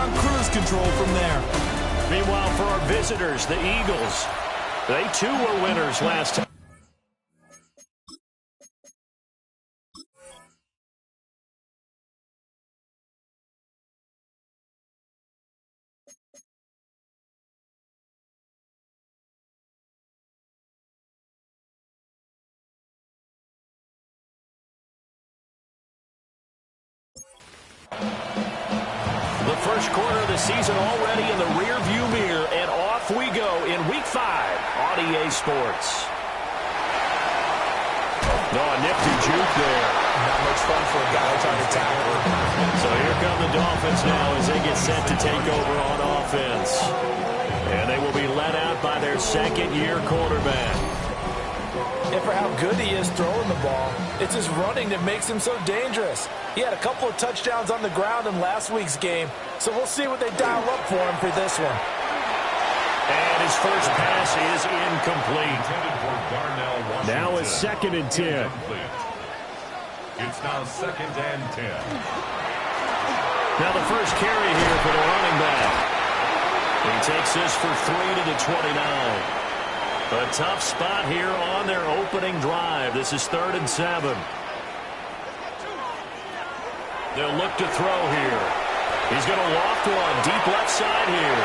on cruise control from there. Meanwhile, for our visitors, the Eagles, they too were winners last time. The first quarter of the season already in the rear-view mirror, and off we go in Week 5 on EA Sports. No, a nifty juke there. Not much fun for a guy trying to tackle him. So here come the Dolphins now as they get set to take over on offense. And they will be led out by their second-year quarterback. And for how good he is throwing the ball, it's his running that makes him so dangerous. He had a couple of touchdowns on the ground in last week's game, so we'll see what they dial up for him for this one. And his first pass is incomplete. Now it's 2nd and 10. It's now 2nd and 10. Now the first carry here for the running back. He takes this for 3 to the 29. A tough spot here on their opening drive. This is 3rd and 7. They'll look to throw here. He's going to loft one deep left side here.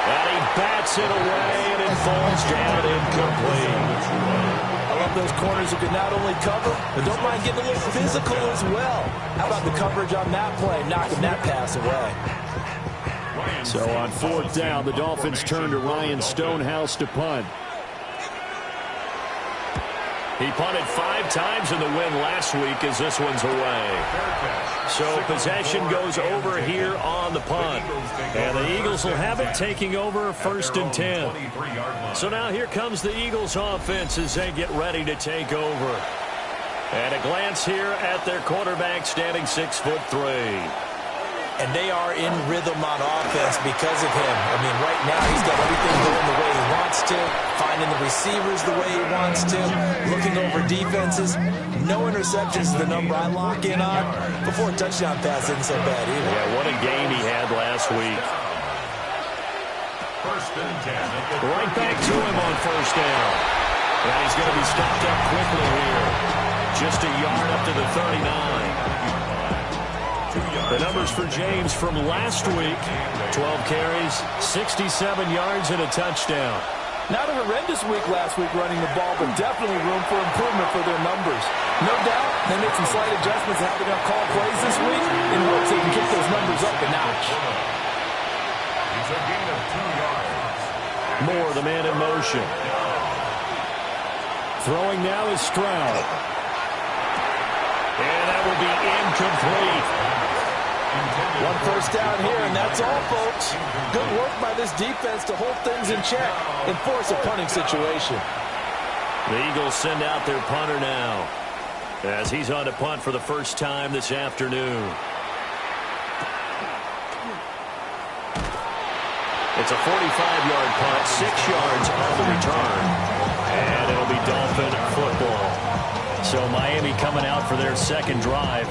And he bats it away, and it falls down incomplete. I love those corners who can not only cover, but don't mind getting a little physical as well. How about the coverage on that play, knocking that pass away? So on 4th down, the Dolphins turn to Ryan Stonehouse to punt. He punted 5 times in the win last week as this one's away. So possession goes over here on the punt. And the Eagles will have it taking over 1st and 10. So now here comes the Eagles offense as they get ready to take over. And a glance here at their quarterback standing 6'3". And they are in rhythm on offense because of him. I mean, right now he's got everything going the way he wants to, finding the receivers the way he wants to, looking over defenses. No interceptions is the number I lock in on. Before a touchdown pass isn't so bad either. Yeah, what a game he had last week. 1st and 10. Right back to him on 1st down. And he's going to be stopped up quickly here. Just a yard up to the 39. The numbers for James from last week, 12 carries, 67 yards, and a touchdown. Not a horrendous week last week running the ball, but definitely room for improvement for their numbers. No doubt they made some slight adjustments in how they're going to call plays this week in hopes they can get those numbers up a notch. It's a gain of 2 yards. Moore, the man in motion. Throwing now is Stroud. And that will be incomplete. 1 first down here, and that's all, folks. Good work by this defense to hold things in check and force a punting situation. The Eagles send out their punter now as he's on to punt for the first time this afternoon. It's a 45-yard punt, 6 yards on the return, and it'll be Dolphin football. So Miami coming out for their second drive.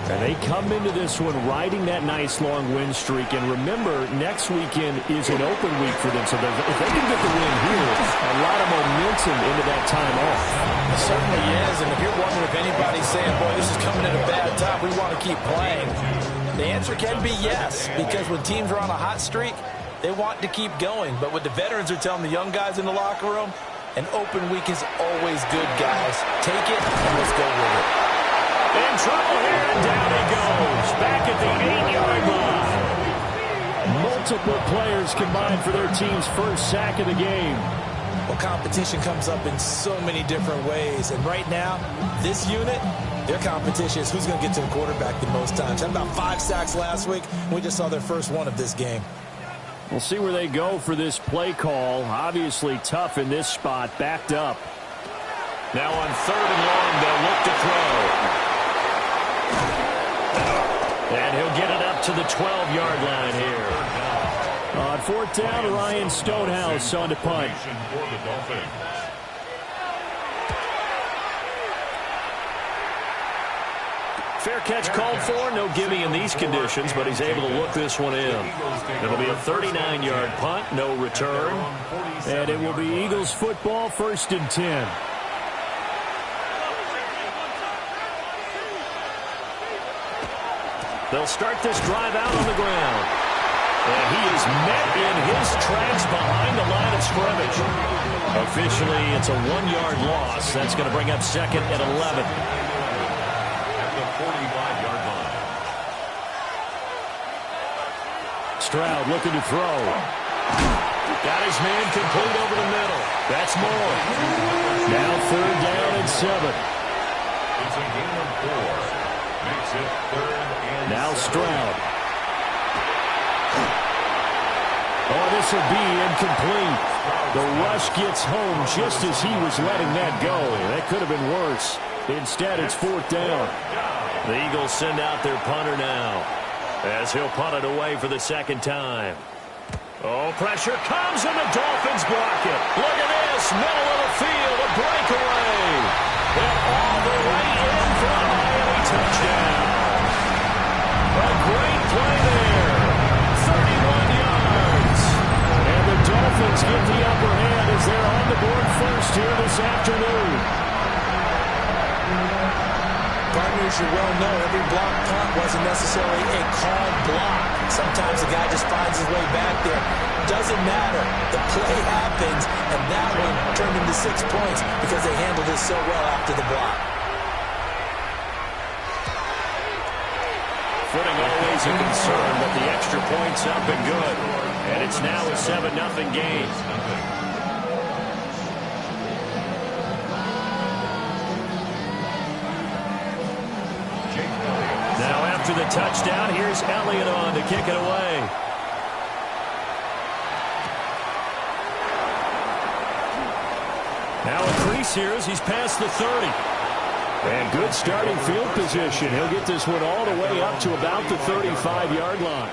And they come into this one riding that nice long win streak. And remember, next weekend is an open week for them. So if they can get the win here, a lot of momentum into that time off. It certainly is. And if you're wondering if anybody's saying, boy, this is coming at a bad time, we want to keep playing, the answer can be yes. Because when teams are on a hot streak, they want to keep going. But what the veterans are telling the young guys in the locker room, an open week is always good, guys. Take it and let's go with it. In trouble here, and down he goes. Back at the 8-yard line. Multiple players combined for their team's first sack of the game. Well, competition comes up in so many different ways. And right now, this unit, their competition is who's going to get to the quarterback the most times. Had about 5 sacks last week. We just saw their first one of this game. We'll see where they go for this play call. Obviously tough in this spot, backed up. Now on 3rd and long, they'll look to throw. And he'll get it up to the 12-yard line here. On 4th down, Ryan Stonehouse on to punt. Fair catch called for. No gimme in these conditions, but he's able to look this one in. It'll be a 39-yard punt, no return. And it will be Eagles football, 1st and 10. They'll start this drive out on the ground. And he is met in his tracks behind the line of scrimmage. Officially, it's a 1-yard loss. That's going to bring up 2nd and 11. At the 45-yard line. Stroud looking to throw. Got his man complete over the middle. That's Moore. Now 3rd down and 7. It's a gain of 4. Makes it 3rd and Now 7. Stroud. Oh, this will be incomplete. The rush gets home just as he was letting that go. That could have been worse. Instead, it's 4th down. The Eagles send out their punter now as he'll punt it away for the 2nd time. Oh, pressure comes and the Dolphins block it. Look at this, middle of the field, a breakaway. And all the way in for a Miami touchdown. A great play there. 31 yards. And the Dolphins get the upper hand as they're on the board first here this afternoon. Partners, you well know every block punt wasn't necessarily a called block. Sometimes the guy just finds his way back there. Doesn't matter. The play happens, and that one turned into 6 points because they handled it so well after the block. Footing always a concern, but the extra point's up and good. And it's now a 7-0 game. Now after the touchdown, here's Elliott on to kick it away. Now a crease here as he's past the 30. And good starting field position. He'll get this one all the way up to about the 35-yard line.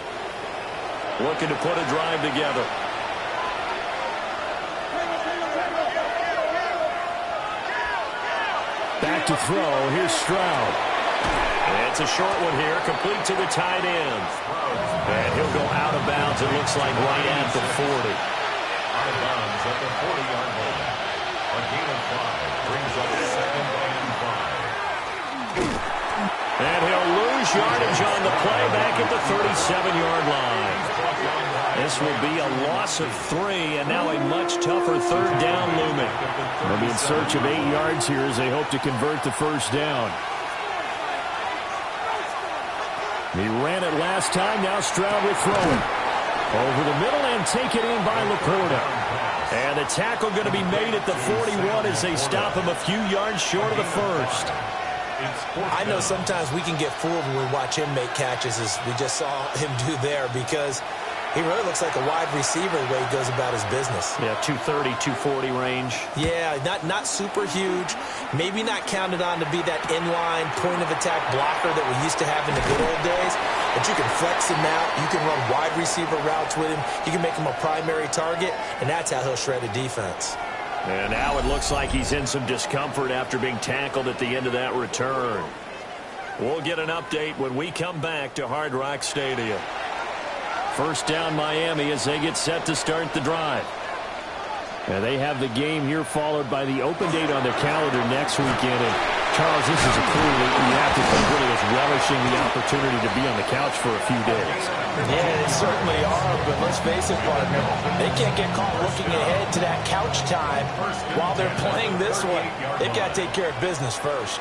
Looking to put a drive together. Back to throw. Here's Stroud. It's a short one here, complete to the tight end. And he'll go out of bounds, it looks like, right at the 40. Out of bounds at the 40-yard line. A gain of 5 brings up 2nd and 5. And he'll lose yardage on the play back at the 37-yard line. This will be a loss of 3, and now a much tougher 3rd down looming. They'll be in search of 8 yards here as they hope to convert the 1st down. He ran it last time. Now Stroud will throw it. Over the middle and take it in by Laporta. And the tackle going to be made at the 41 as they stop him a few yards short of the 1st. I know sometimes we can get fooled when we watch him make catches, as we just saw him do there, because he really looks like a wide receiver the way he goes about his business. Yeah, 230, 240 range. Yeah, not super huge. Maybe not counted on to be that inline point-of-attack blocker that we used to have in the good old days. But you can flex him out. You can run wide receiver routes with him. You can make him a primary target, and that's how he'll shred a defense. And now it looks like he's in some discomfort after being tackled at the end of that return. We'll get an update when we come back to Hard Rock Stadium. 1st down Miami as they get set to start the drive. And they have the game here followed by the open date on their calendar next weekend. And Charles, this is a crew that you have to think really is relishing the opportunity to be on the couch for a few days. Yeah, they certainly are, but let's face it, partner, they can't get caught looking ahead to that couch time while they're playing this one. They've got to take care of business first.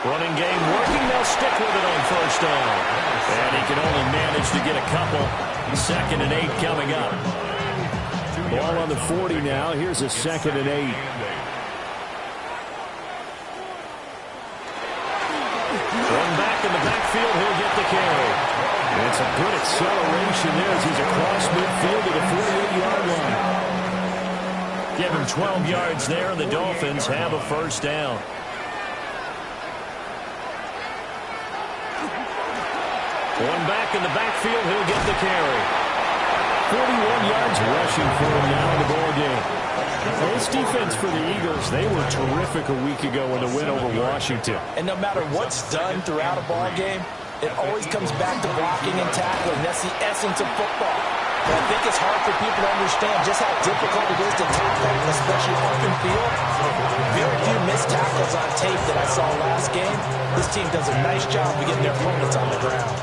Running game working. They'll stick with it on 1st down. And he can only manage to get a couple. 2nd and 8 coming up. Ball on the 40 now. Here's a 2nd and 8. One back in the backfield. He'll get the carry. And it's a good acceleration there as he's across midfield to the 48-yard line. Give him 12 yards there, and the Dolphins have a 1st down. One back in the backfield, he'll get the carry. 41 yards rushing for him now in the ball game. This defense for the Eagles, they were terrific a week ago in the win over Washington. And no matter what's done throughout a ball game, it always comes back to blocking and tackling. That's the essence of football. But I think it's hard for people to understand just how difficult it is to tackle, especially open field. Very few missed tackles on tape that I saw last game. This team does a nice job of getting their opponents on the ground.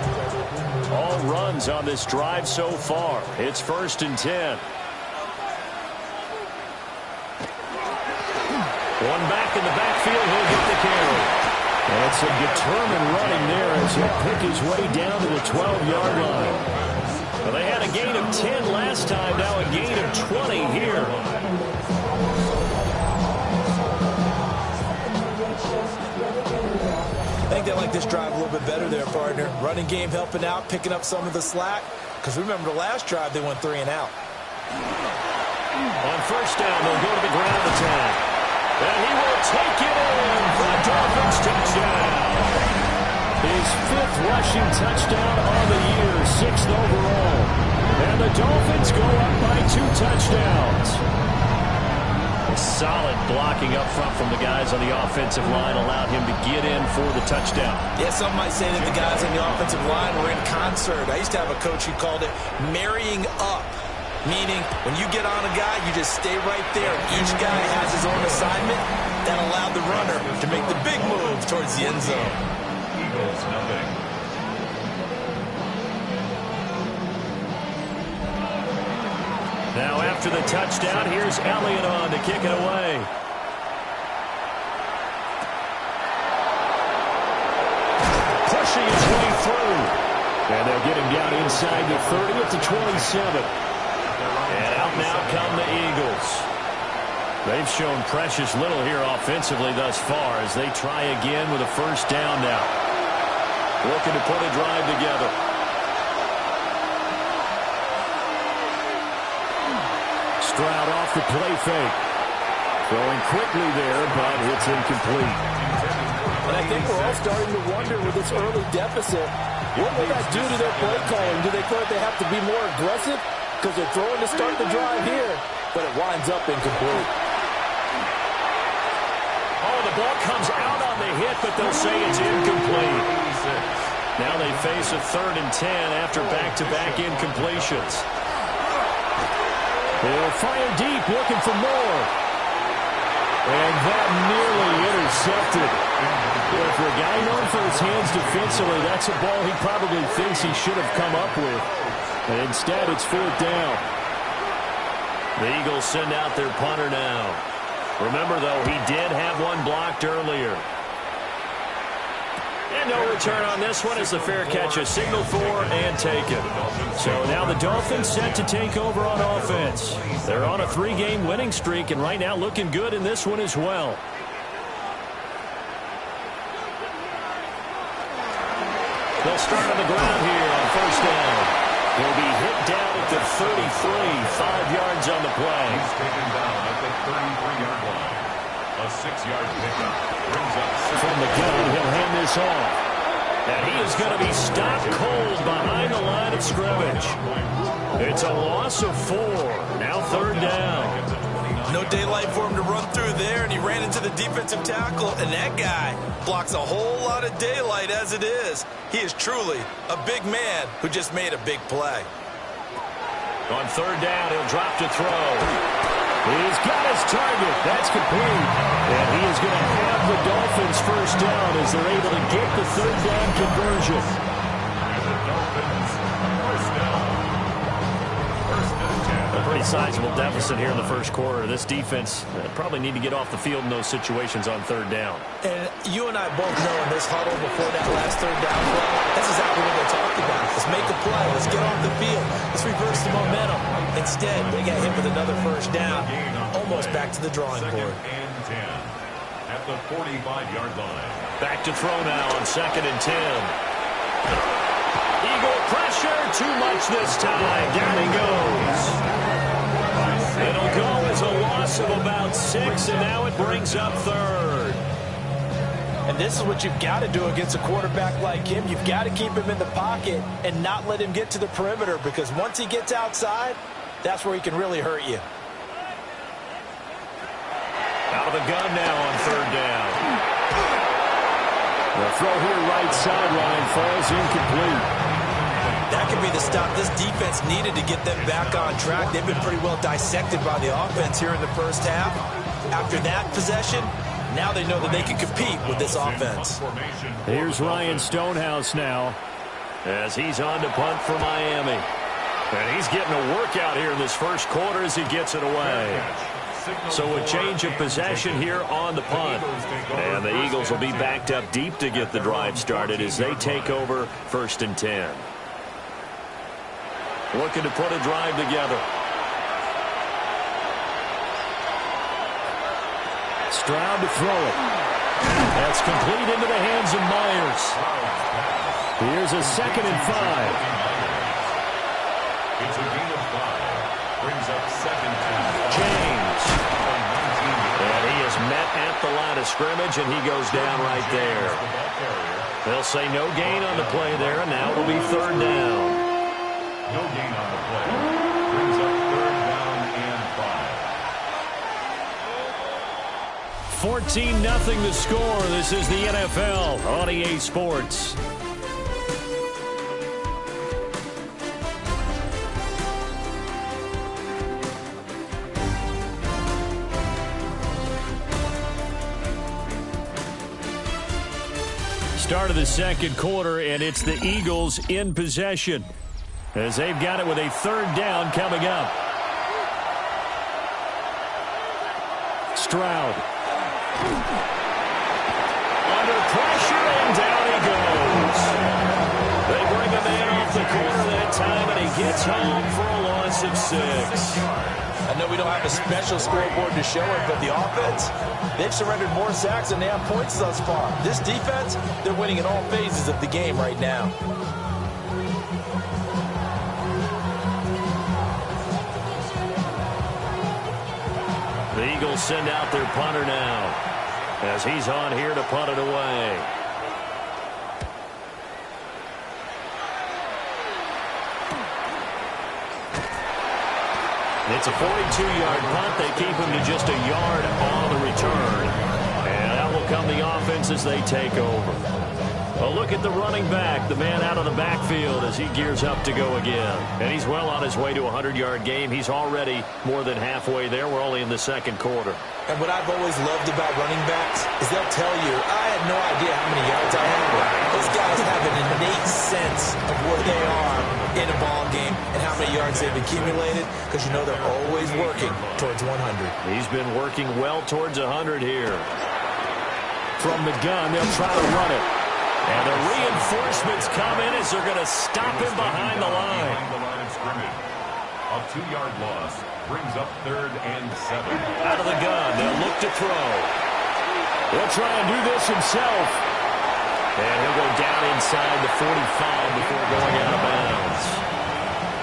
All runs on this drive so far. It's 1st and 10. One back in the backfield. He'll get the carry. And some determined running there as he'll pick his way down to the 12-yard line. Well, they had a gain of 10 last time. Now a gain of 20 here. I think they like this drive a little bit better there, partner. Running game helping out, picking up some of the slack. Because remember the last drive, they went 3 and out. On 1st down, they'll go to the ground attack. And he will take it in for the Dolphins touchdown. His 5th rushing touchdown on the year, 6th overall. And the Dolphins go up by 2 touchdowns. Solid blocking up front from the guys on the offensive line allowed him to get in for the touchdown. Yeah, some might say that the guys on the offensive line were in concert. I used to have a coach who called it marrying up. Meaning, when you get on a guy, you just stay right there. Each guy has his own assignment. That allowed the runner to make the big move towards the end zone. Eagles, nothing. Now after the touchdown, here's Elliott on to kick it away. Pushing his way through. And they'll get him down inside the 30 at the 27. And out now come the Eagles. They've shown precious little here offensively thus far as they try again with a 1st down now. Looking to put a drive together. Stroud off the play fake. Throwing quickly there, but it's incomplete. And I think we're all starting to wonder with this early deficit, what will that do to their play calling? Do they feel like they have to be more aggressive? Because they're throwing to start the drive here, but it winds up incomplete. Oh, the ball comes out on the hit, but they'll say it's incomplete. Now they face a 3rd and 10 after back-to-back incompletions. They'll fire deep, looking for more. And that nearly intercepted. Well, for a guy known for his hands defensively, that's a ball he probably thinks he should have come up with. And instead, it's 4th down. The Eagles send out their punter now. Remember, though, he did have one blocked earlier. And no return on this one as the fair catch is signaled for and taken. So now the Dolphins set to take over on offense. They're on a 3-game winning streak, and right now looking good in this one as well. They'll start on the ground here on 1st down. He'll be hit down at the 33, 5 yards on the play. He's taken down at the 33-yard line. A 6-yard pickup brings up from the gun. He'll hand this off. And he is going to be stopped cold behind the line of scrimmage. It's a loss of 4. Now 3rd down. No daylight for him to run through there, and he ran into the defensive tackle, and that guy blocks a whole lot of daylight as it is. He is truly a big man who just made a big play. On 3rd down, he'll drop to throw. He's got his target. That's complete. And he is going to have the Dolphins 1st down as they're able to get the 3rd down conversion. the Dolphins. 1st down. 1st and 10. A pretty sizable deficit here in the 1st quarter. This defense probably need to get off the field in those situations on 3rd down. And you and I both know in this huddle before that last 3rd down play, that's exactly what they talked about. Let's make a play. Let's get off the field. Let's reverse the momentum. Instead, they got hit with another 1st down, almost back to the drawing board. 2nd and 10 at the 45-yard line. Back to throw now on 2nd and 10. Eagle pressure, too much this time. Down he goes. It'll go as a loss of about 6, and now it brings up 3rd. And this is what you've got to do against a quarterback like him. You've got to keep him in the pocket and not let him get to the perimeter, because once he gets outside, that's where he can really hurt you. Out of the gun now on third down. The throw here right sideline falls incomplete. That could be the stop this defense needed to get them back on track. They've been pretty well dissected by the offense here in the first half. After that possession, now they know that they can compete with this offense. Here's Ryan Stonehouse now as he's on to punt for Miami. And he's getting a workout here in this first quarter as he gets it away. So a change of possession here on the punt. And the Eagles will be backed up deep to get the drive started as they take over 1st and 10. Looking to put a drive together. Stroud to throw it. That's complete into the hands of Myers. Here's a 2nd and 5. It's a gain of 5. Brings up 2nd. James. And he is met at the line of scrimmage, and he goes down right there. They'll say no gain on the play there, and now it'll be 3rd down. No gain on the play. Brings up 3rd down and 5. 14-0 the score. This is the NFL on EA Sports. Start of the second quarter, and it's the Eagles in possession as they've got it with a 3rd down coming up. Stroud. Under pressure, and down he goes. They bring a man off the corner that time, and he gets home for a loss of 6. I know we don't have a special scoreboard to show it, but the offense, they've surrendered more sacks than they have points thus far. This defense, they're winning in all phases of the game right now. The Eagles send out their punter now as he's on here to punt it away. It's a 42-yard punt. They keep him to just a yard on the return. And out will come the offense as they take over. A look at the running back, the man out of the backfield as he gears up to go again. And he's well on his way to a 100-yard game. He's already more than halfway there. We're only in the second quarter. And what I've always loved about running backs is they'll tell you, I had no idea how many yards I had. Those guys have an innate sense of where they are in a ball game and how many yards they've accumulated, because you know they're always working towards 100. He's been working well towards 100 here. From the gun, they'll try to run it. And the reinforcements come in as they're going to stop him behind the line. A 2-yard loss brings up 3rd and 7. Out of the gun, they'll look to throw. He'll try and do this himself. And he'll go down inside the 45 before going out of bounds.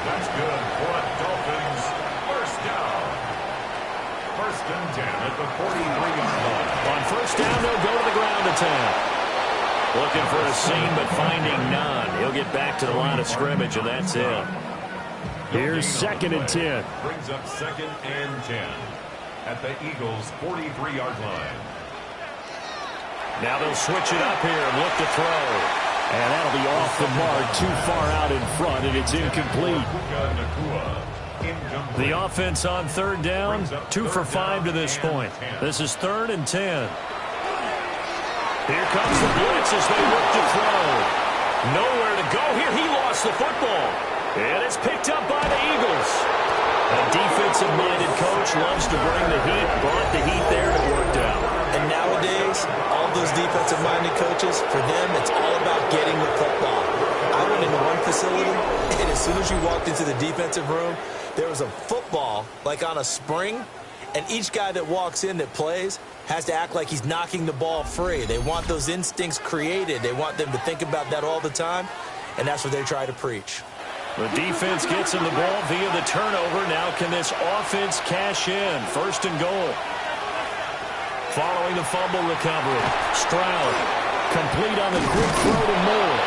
That's good for a Dolphins first down. 1st and 10 at the 43-yard line. On first down, they'll go to the ground attack. Looking for a seam, but finding none. He'll get back to the line of scrimmage, and that's it. Here's 2nd and 10. Brings up 2nd and 10 at the Eagles' 43-yard line. Now they'll switch it up here and look to throw. And that'll be off the mark, too far out in front, and it's incomplete. The offense on 3rd down, 2 for 5 to this point. This is 3rd and 10. Here comes the blitz as they look to throw. Nowhere to go here. He lost the football. And it's picked up by the Eagles. A defensive-minded coach loves to bring the heat. Brought the heat there, and it worked out. And nowadays, all those defensive-minded coaches, for them, it's all about getting the football. I went into one facility, and as soon as you walked into the defensive room, there was a football, like on a spring, and each guy that walks in that plays has to act like he's knocking the ball free. They want those instincts created. They want them to think about that all the time, and that's what they try to preach. The defense gets him the ball via the turnover. Now can this offense cash in? 1st and goal. Following the fumble recovery, Stroud Complete on the quick throw to Moore.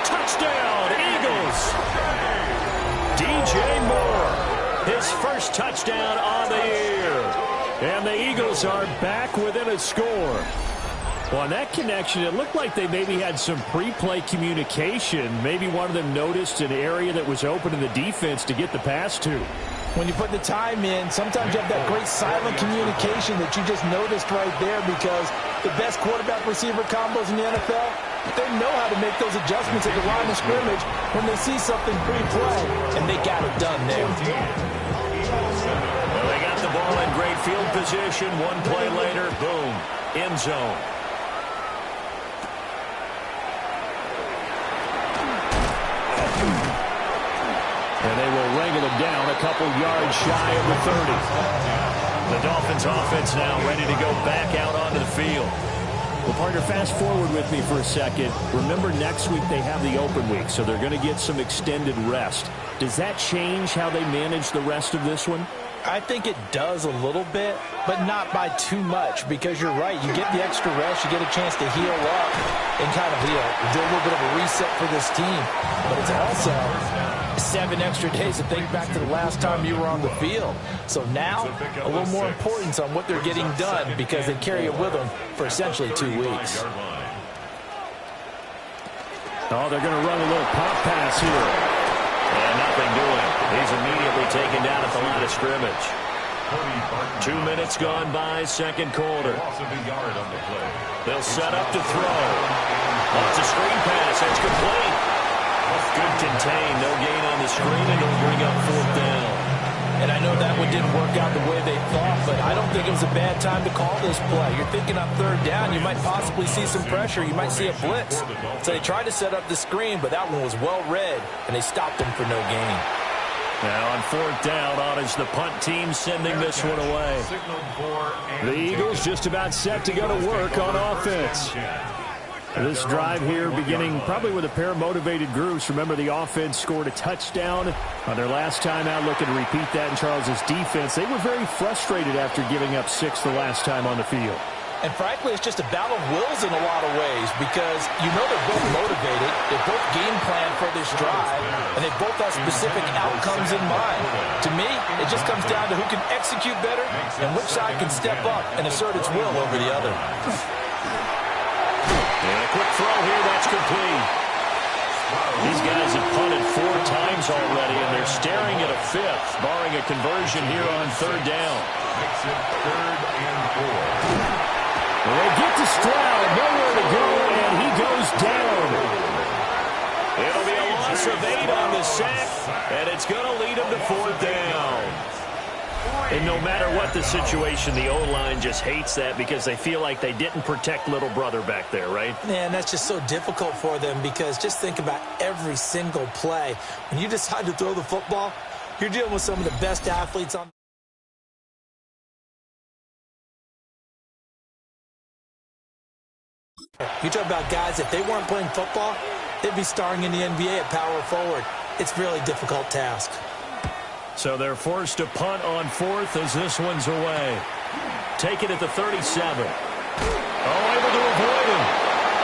Touchdown, Eagles! DJ Moore, his first touchdown on the year. And the Eagles are back within a score. Well, on that connection, it looked like they maybe had some pre-play communication. Maybe one of them noticed an area that was open in the defense to get the pass to. When you put the time in, sometimes you have that great silent communication that you just noticed right there, because the best quarterback-receiver combos in the NFL, they know how to make those adjustments at the line of scrimmage when they see something pre-play, and they got it done there. Well, they got the ball in great field position. One play later, boom, end zone. And they will wrangle them down a couple yards shy of the 30. The Dolphins offense now ready to go back out onto the field. Well, partner, fast forward with me for a second. Remember, next week they have the open week, so they're going to get some extended rest. Does that change how they manage the rest of this one? I think it does a little bit, but not by too much, because you're right. You get the extra rest. You get a chance to heal up and kind of do a little bit of a reset for this team. But it's also 7 extra days to think back to the last time you were on the field. So now, a little more importance on what they're getting done, because they carry it with them for essentially 2 weeks. Oh, they're going to run a little pop pass here. And nothing doing. He's immediately taken down at the line of scrimmage. 2 minutes gone by, second quarter. They'll set up to throw. It's a screen pass. It's complete. Good contain. No gain on the screen, and it'll bring up 4th down. And I know that one didn't work out the way they thought, but I don't think it was a bad time to call this play. You're thinking on 3rd down, you might possibly see some pressure. You might see a blitz. So they tried to set up the screen, but that one was well read, and they stopped them for no gain. Now on 4th down, on is the punt team sending this one away. The Eagles just about set to go to work on offense. This drive here beginning probably with a pair of motivated groups. Remember, the offense scored a touchdown on their last time out, looking to repeat that in Charles's defense. They were very frustrated after giving up 6 the last time on the field. And frankly, it's just a battle of wills in a lot of ways, because you know they're both motivated, they both game plan for this drive, and they both have specific outcomes in mind. To me, it just comes down to who can execute better and which side can step up and assert its will over the other. And a quick throw here, that's complete. These guys have punted 4 times already, and they're staring at a 5th, barring a conversion here on 3rd down. Makes it 3rd and 4. They get to Stroud, nowhere to go, and he goes down. It'll be a loss of 8 on the sack, and it's going to lead him to 4th down. And no matter what the situation, the O-line just hates that, because they feel like they didn't protect little brother back there, right? Man, that's just so difficult for them, because just think about every single play. When you decide to throw the football, you're dealing with some of the best athletes on. You talk about guys, if they weren't playing football, they'd be starring in the NBA at power forward. It's a really difficult task. So they're forced to punt on 4th as this one's away. Take it at the 37. Oh, able to avoid him.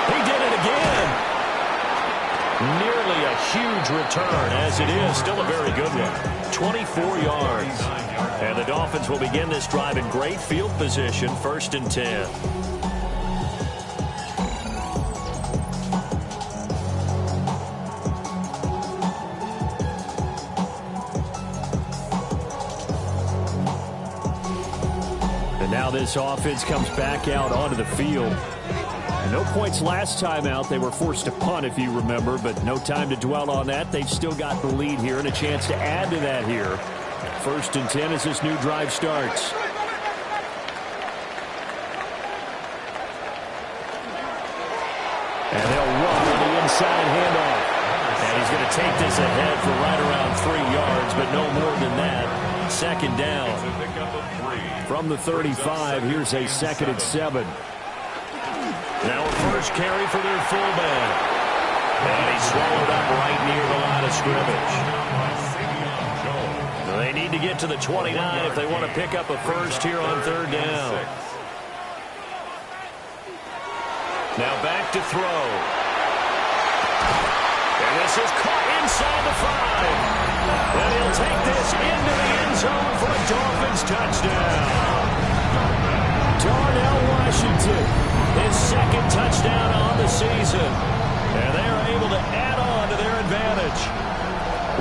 He did it again. Nearly a huge return, as it is. Still a very good one. 24 yards. And the Dolphins will begin this drive in great field position, 1st and 10. Now this offense comes back out onto the field. No points last time out. They were forced to punt, if you remember, but no time to dwell on that. They've still got the lead here and a chance to add to that here. 1st and 10 as this new drive starts. And they'll run on the inside handoff. And he's going to take this ahead for right around 3 yards, but no more than that. 2nd down. From the 35, here's a 2nd and 7. Now a first carry for their fullback. And he's swallowed up right near the line of scrimmage. They need to get to the 29 if they want to pick up a first here on 3rd down. Now back to throw. And this is caught inside the 5. And he'll take this into the end zone for a Dolphins touchdown. Darnell Washington, his second touchdown on the season. And they're able to add on to their advantage.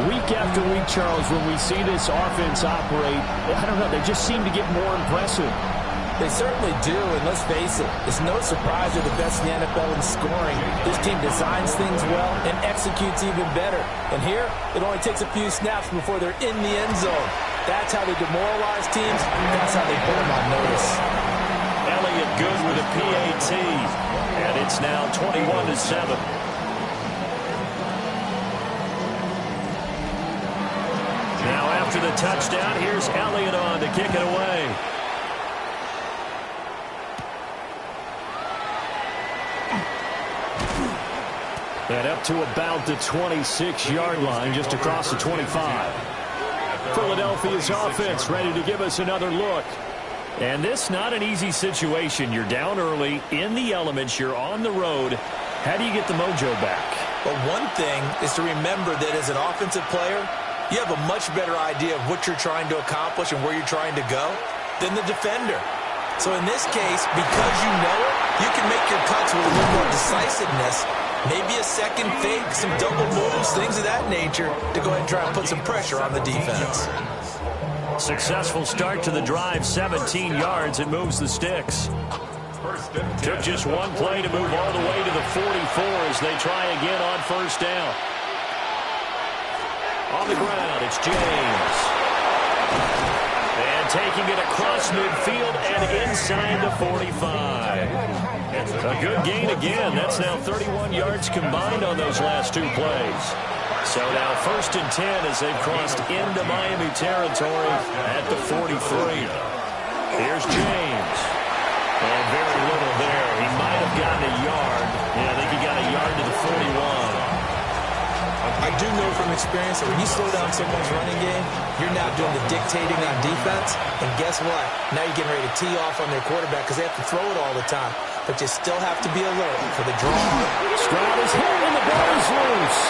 Week after week, Charles, when we see this offense operate, I don't know, they just seem to get more impressive. They certainly do, and let's face it, it's no surprise they're the best in the NFL in scoring. This team designs things well and executes even better. And here, it only takes a few snaps before they're in the end zone. That's how they demoralize teams. That's how they put them on notice. Elliott good with a PAT, and it's now 21-7. Now after the touchdown, here's Elliott on to kick it away. And up to about the 26-yard line, just across the 25. Philadelphia's offense ready to give us another look. And this not an easy situation. You're down early, in the elements, you're on the road. How do you get the mojo back? Well, one thing is to remember that as an offensive player, you have a much better idea of what you're trying to accomplish and where you're trying to go than the defender. So in this case, because you know it, you can make your cuts with a little more decisiveness. Maybe a second fake, some double moves, things of that nature to go ahead and try and put some pressure on the defense. Successful start to the drive, 17 yards. It moves the sticks. Took just one play to move all the way to the 44 as they try again on first down. On the ground, it's James. And taking it across midfield and inside the 45. A good gain again. That's now 31 yards combined on those last two plays. So now 1st and 10 as they've crossed into Miami territory at the 43. Here's James. And very little there. He might have gotten a yard. Yeah, I think he got a yard to the 41. I do know from experience that when you slow down someone's running game, you're now doing the dictating on defense. And guess what? Now you're getting ready to tee off on their quarterback because they have to throw it all the time. But you still have to be alert for the draw. Stroud is hit and the ball is loose.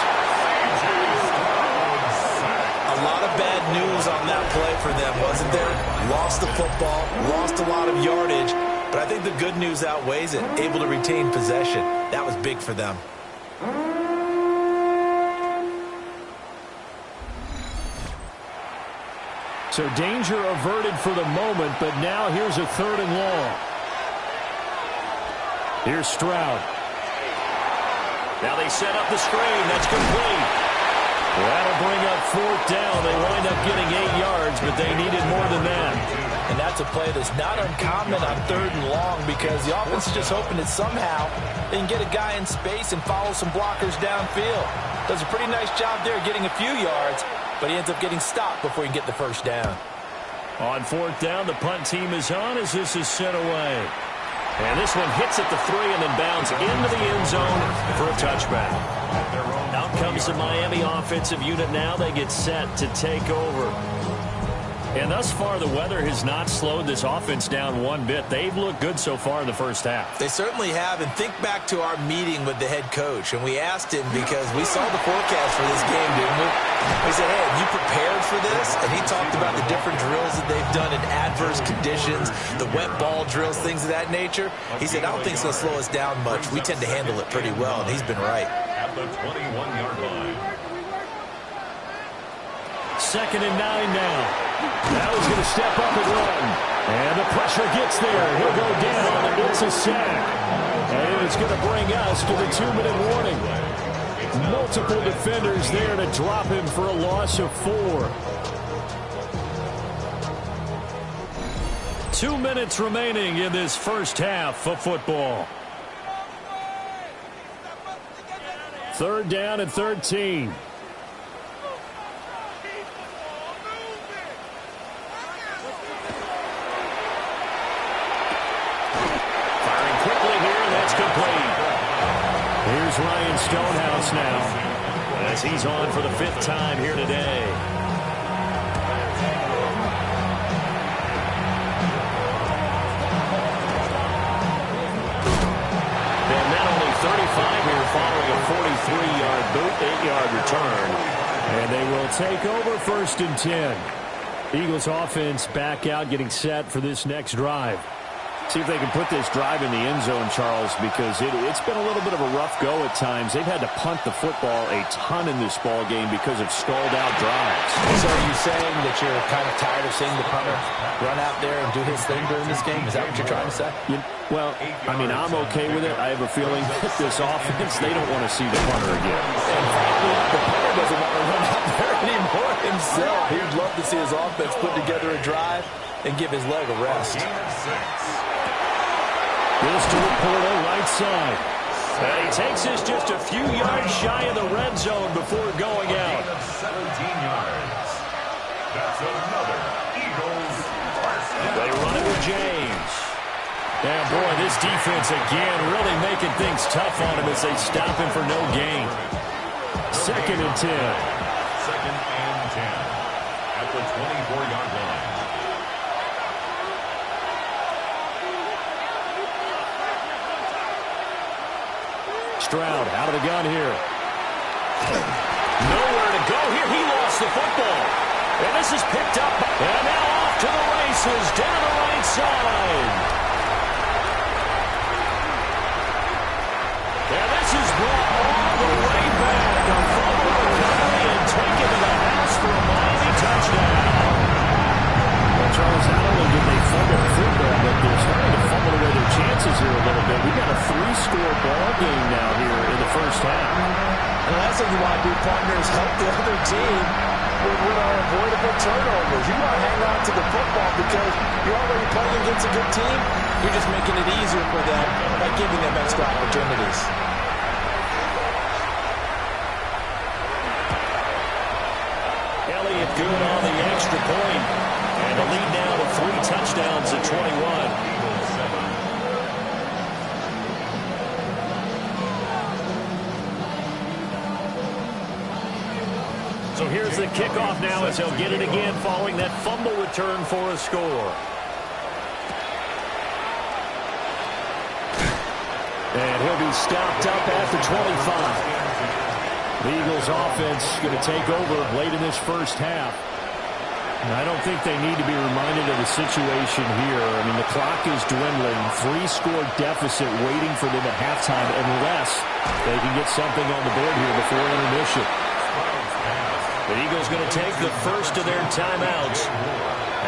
A lot of bad news on that play for them, wasn't there? Lost the football, lost a lot of yardage. But I think the good news outweighs it. Able to retain possession. That was big for them. So danger averted for the moment, but now here's a 3rd and long. Here's Stroud. Now they set up the screen. That's complete. That'll bring up 4th down. They wind up getting 8 yards, but they needed more than that. And that's a play that's not uncommon on 3rd and long because the offense is just hoping that somehow they can get a guy in space and follow some blockers downfield. Does a pretty nice job there getting a few yards, but he ends up getting stopped before he can get the 1st down. On 4th down, the punt team is on as this is sent away. And this one hits at the 3 and then bounds into the end zone for a touchback. Out comes the Miami offensive unit now. They get set to take over. And thus far, the weather has not slowed this offense down one bit. They've looked good so far in the first half. They certainly have. And think back to our meeting with the head coach. And we asked him because we saw the forecast for this game, didn't we? We said, hey, have you prepared for this? And he talked about the different drills that they've done in adverse conditions, the wet ball drills, things of that nature. He said, I don't think it's going to slow us down much. We tend to handle it pretty well, and he's been right. At the 21-yard line. 2nd and 9 now. Now he's going to step up and run. And the pressure gets there. He'll go down. It's a sack. And it's going to bring us to the 2-minute warning. Multiple defenders there to drop him for a loss of 4. 2 minutes remaining in this first half of football. 3rd down and 13. Here's Ryan Stonehouse now as he's on for the 5th time here today. And 43-yard boot, 8-yard return. And they will take over 1st and 10. Eagles offense back out, getting set for this next drive. See if they can put this drive in the end zone, Charles, because it's been a little bit of a rough go at times. They've had to punt the football a ton in this ball game because of stalled-out drives. So are you saying that you're kind of tired of seeing the punter run out there and do his thing during this game? Is that what you're trying to say? Well, I mean, I'm okay with it. I have a feeling that this offense, they don't want to see the punter again. And frankly, the punter doesn't want to run out there anymore himself. He'd love to see his offense put together a drive and give his leg a rest. Goes to Laporta, right side. And he takes this just a few yards shy of the red zone before going out. 17 yards. That's another Eagles first down. They run it with James. Yeah, boy, this defense again really making things tough on him as they stop him for no gain. 2nd and 10. 2nd and 10 at the 24-yard line. Stroud out of the gun here. Nowhere to go here. He lost the football. And this is picked up. And now off to the races down the right side. And this is brought all the way back. A fumble recovery and taken to the house for a Miami touchdown. Well, Charles, not only did they fumble the football, but they're starting to fumble away their chances here a little bit. We've got a 3-score ball game now here in the first half. And the last thing you want to do, partner, is help the other team with our avoidable turnovers. You want to hang on to the football because you're already playing against a good team. You're just making it easier for them by giving them extra opportunities. Elliott good on the extra point. And a lead now to 3 touchdowns at 21. So here's the kickoff now as he'll get it again following that fumble return for a score. And he'll be stopped up at the 25. The Eagles offense going to take over late in this first half. And I don't think they need to be reminded of the situation here. I mean, the clock is dwindling. 3-score deficit waiting for them at halftime unless they can get something on the board here before intermission. The Eagles going to take the first of their timeouts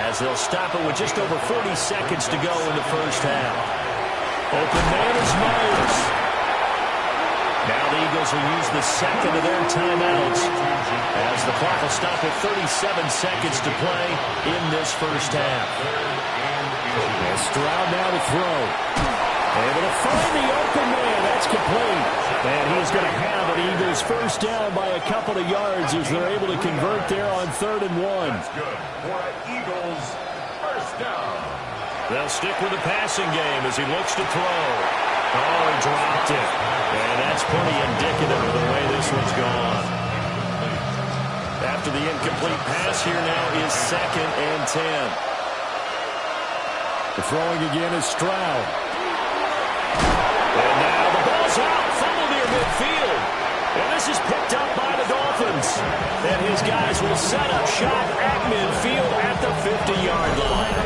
as they'll stop it with just over 40 seconds to go in the first half. Open man is Myers. Now the Eagles will use the second of their timeouts as the clock will stop with 37 seconds to play in this first half. And Stroud now to throw. Able to find the open man. That's complete. And he's going to have an Eagles first down by a couple of yards as they're able to convert there on 3rd and 1. That's good for an Eagles first down. They'll stick with the passing game as he looks to throw. Oh, he dropped it. And that's pretty indicative of the way this one's gone. After the incomplete pass, here now is 2nd and 10. The throwing again is Stroud. And now the ball's out. Fumble near midfield. And this is picked up by the Dolphins. And his guys will set up shop at midfield at the 50-yard line.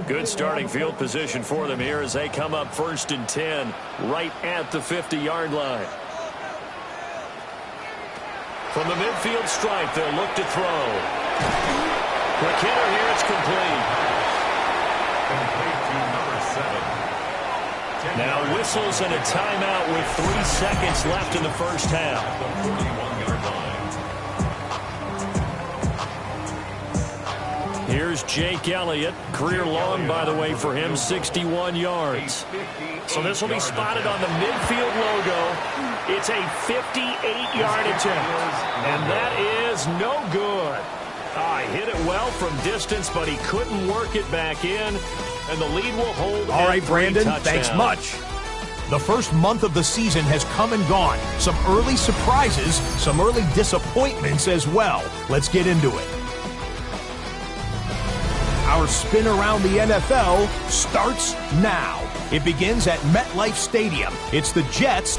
Good starting field position for them here as they come up 1st and 10 right at the 50-yard line. From the midfield stripe, they'll look to throw. McKinnon here, it's complete. Complete to number 7. Now whistles and a timeout with 3 seconds left in the first half. The 41-yard line. Here's Jake Elliott. Career long, by the way, for him, 61 yards. So this will be spotted on the midfield logo. It's a 58-yard attempt. And that is no good. He hit it well from distance, but he couldn't work it back in. And the lead will hold. All right, Brandon, thanks much. The first month of the season has come and gone. Some early surprises, some early disappointments as well. Let's get into it. Our spin around the NFL starts now. It begins at MetLife Stadium. It's the Jets.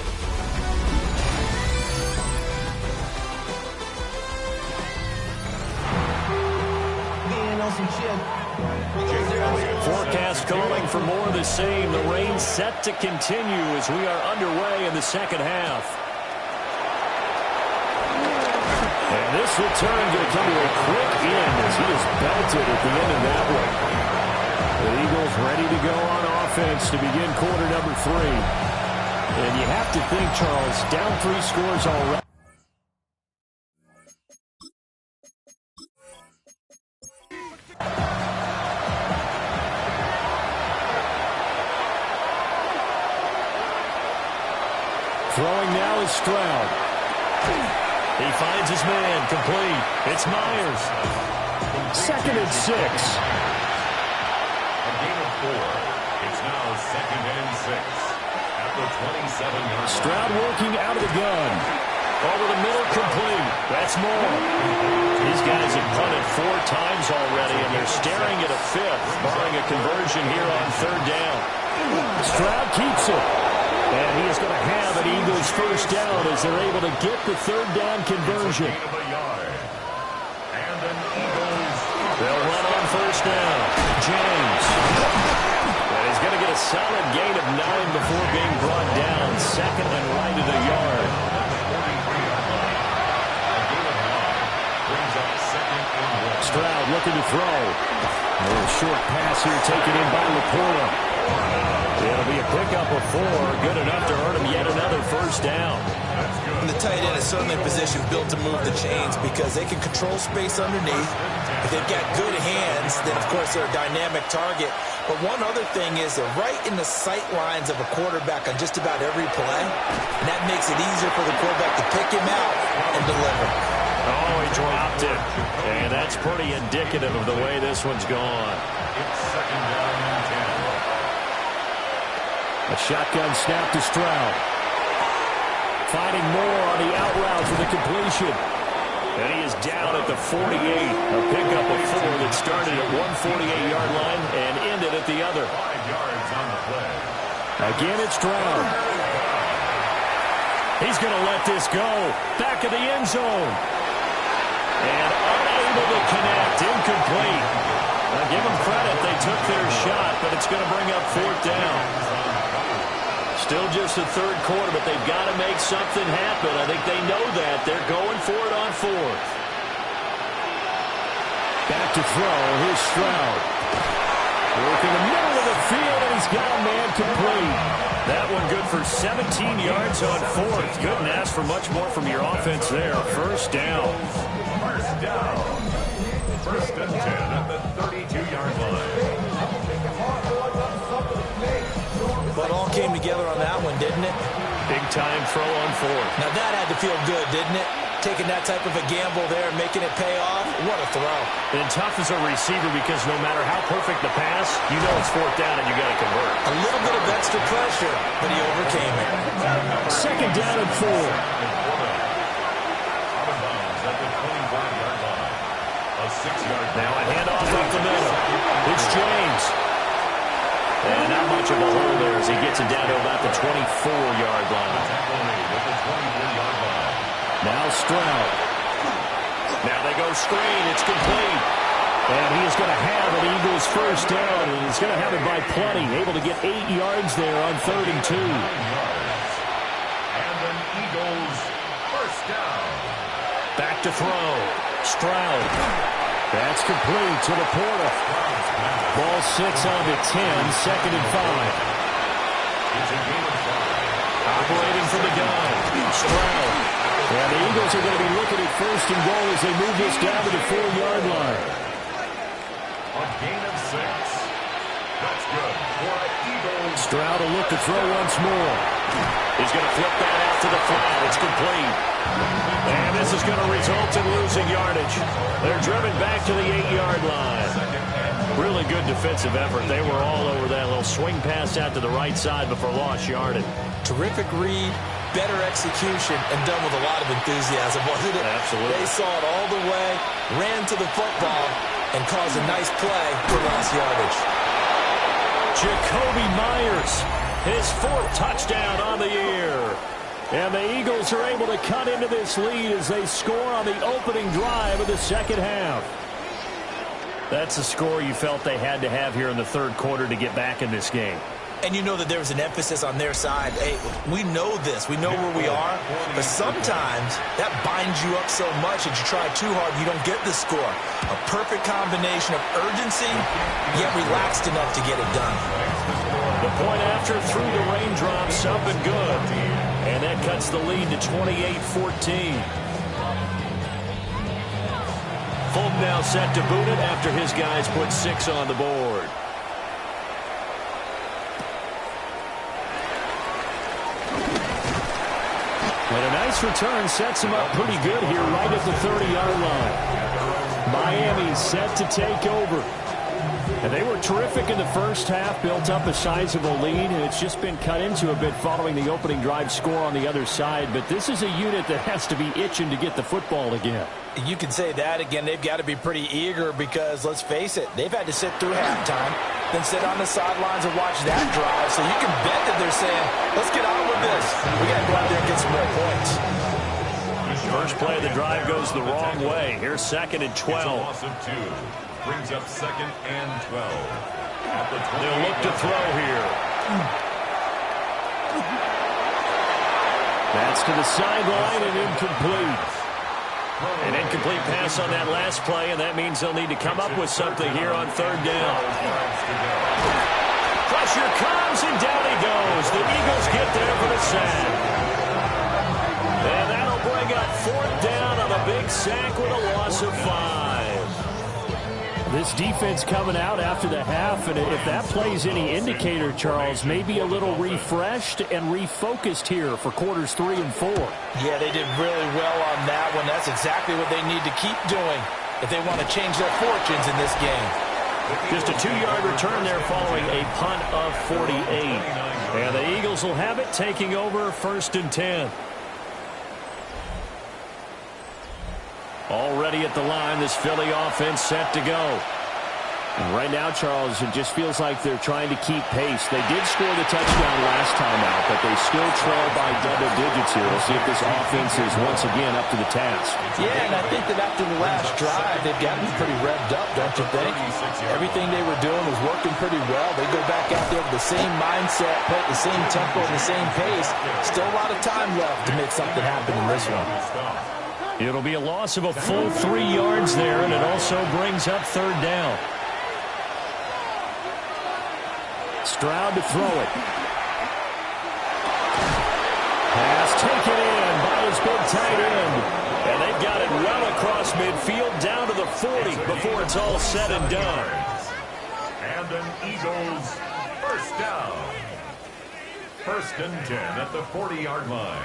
Forecast calling for more of the same. The rain set to continue as we are underway in the second half. And this return going to come to a quick end as he is belted at the end of that one. The Eagles ready to go on offense to begin quarter number 3. And you have to think, Charles, down 3 scores already. Throwing now is Stroud. He finds his man, complete. It's Myers. 2nd and 6. A gain of 4. It's now 2nd and 6. At the 27-yard line. Stroud working out of the gun. Over the middle, complete. That's more. These guys have punted 4 times already, and they're staring at a 5th, barring a conversion here on 3rd down. Stroud keeps it. And he is going to have an Eagles first down as they're able to get the 3rd down conversion. They'll run on first down. James. And he's going to get a solid gain of 9 before being brought down. 2nd and right at a yard. Stroud looking to throw. A little short pass here taken in by Laporta. It'll be a pickup of 4, good enough to earn him yet another first down. And the tight end is certainly a position built to move the chains because they can control space underneath. If they've got good hands, then of course they're a dynamic target. But one other thing is they're right in the sight lines of a quarterback on just about every play. And that makes it easier for the quarterback to pick him out and deliver. Oh, he dropped it. And that's pretty indicative of the way this one's gone. It's 2nd down and 10. A shotgun snap to Stroud. Finding more on the out route for the completion. And he is down at the 48. A pickup of 4 that started at 148-yard line and ended at the other. 5 yards on the play. Again, it's Stroud. He's going to let this go. Back of the end zone. And unable to connect. Incomplete. Now, give them credit. They took their shot, but it's going to bring up 4th down. Still just the 3rd quarter, but they've got to make something happen. I think they know that. They're going for it on 4th. Back to throw. Here's Stroud. Working the middle of the field, and he's got a man complete. That one good for 17 yards on 4th. Couldn't ask for much more from your offense there. First down. First down. 1st and 10 at the 32-yard line. But all came together on that one, didn't it? Big time throw on 4th. Now that had to feel good, didn't it? Taking that type of a gamble there and making it pay off. What a throw. And tough as a receiver because no matter how perfect the pass, you know it's 4th down and you got to convert. A little bit of extra pressure, but he overcame it. 2nd down and 4. Out of bounds at the 25-yard line. A 6-yard. Now a handoff up the middle. It's James. And not much of a hole there as he gets it down to about the 24-yard line. Now Stroud. Now they go screen. It's complete. And he is going to have an Eagles first down. And he's going to have it by plenty. Able to get 8 yards there on 3rd and 2. And an Eagles first down. Back to throw. Stroud. That's complete to Laporta. Ball 6 on the 10, 2nd and 5. It's a gain of 5. Operating from the gun. Stroud. And the Eagles are going to be looking at 1st and goal as they move this down to the 4-yard line. A gain of 6. That's good for Eagles. Stroud will look to throw once more. He's going to flip that out to the flat. It's complete. And this is going to result in losing yardage. They're driven back to the 8-yard line. Really good defensive effort. They were all over that little swing pass out to the right side before lost yardage. Terrific read, better execution, and done with a lot of enthusiasm, wasn't it? Absolutely. They saw it all the way, ran to the football, and caused a nice play for lost yardage. Jakobi Meyers, his 4th touchdown on the year. And the Eagles are able to cut into this lead as they score on the opening drive of the second half. That's a score you felt they had to have here in the third quarter to get back in this game. And you know that there was an emphasis on their side. Hey, we know this. We know where we are. But sometimes that binds you up so much that you try too hard, you don't get the score. A perfect combination of urgency, yet relaxed enough to get it done. The point after through the raindrops, up and good. And that cuts the lead to 28-14. Fulton now set to boot it after his guys put 6 on the board. And a nice return sets him up pretty good here right at the 30-yard line. Miami set to take over. And they were terrific in the first half, built up a sizable lead, and it's just been cut into a bit following the opening drive score on the other side. But this is a unit that has to be itching to get the football again. You can say that again. They've got to be pretty eager because, let's face it, they've had to sit through halftime, then sit on the sidelines and watch that drive. So you can bet that they're saying, let's get on with this. We got to go out there and get some more points. First play of the drive goes the wrong way. Here's 2nd and 12. It's a loss of 2. Brings up 2nd and 12. At the They'll look to throw here. That's to the sideline and incomplete. An incomplete pass on that last play, and that means they'll need to come up with something here on 3rd down. Pressure comes, and down he goes. The Eagles get there for the sack. And that'll bring up 4th down on a big sack with a loss of 5. This defense coming out after the half, and if that plays any indicator, Charles, maybe a little refreshed and refocused here for quarters 3 and 4. Yeah, they did really well on that one. That's exactly what they need to keep doing if they want to change their fortunes in this game. Just a 2-yard return there following a punt of 48. And the Eagles will have it, taking over 1st and 10. Already at the line, this Philly offense set to go. And right now, Charles, it just feels like they're trying to keep pace. They did score the touchdown last time out, but they still trail by double digits here. We'll see if this offense is once again up to the task. Yeah, and I think that after the last drive, they've gotten pretty revved up, don't you think? Everything they were doing was working pretty well. They go back out there with the same mindset, play at the same tempo and the same pace. Still a lot of time left to make something happen in this one. It'll be a loss of a full 3 yards there, and it also brings up 3rd down. Stroud to throw it. Pass taken in by his big tight end. And they've got it well across midfield down to the 40 before it's all said and done. And an Eagles 1st down. 1st and 10 at the 40-yard line.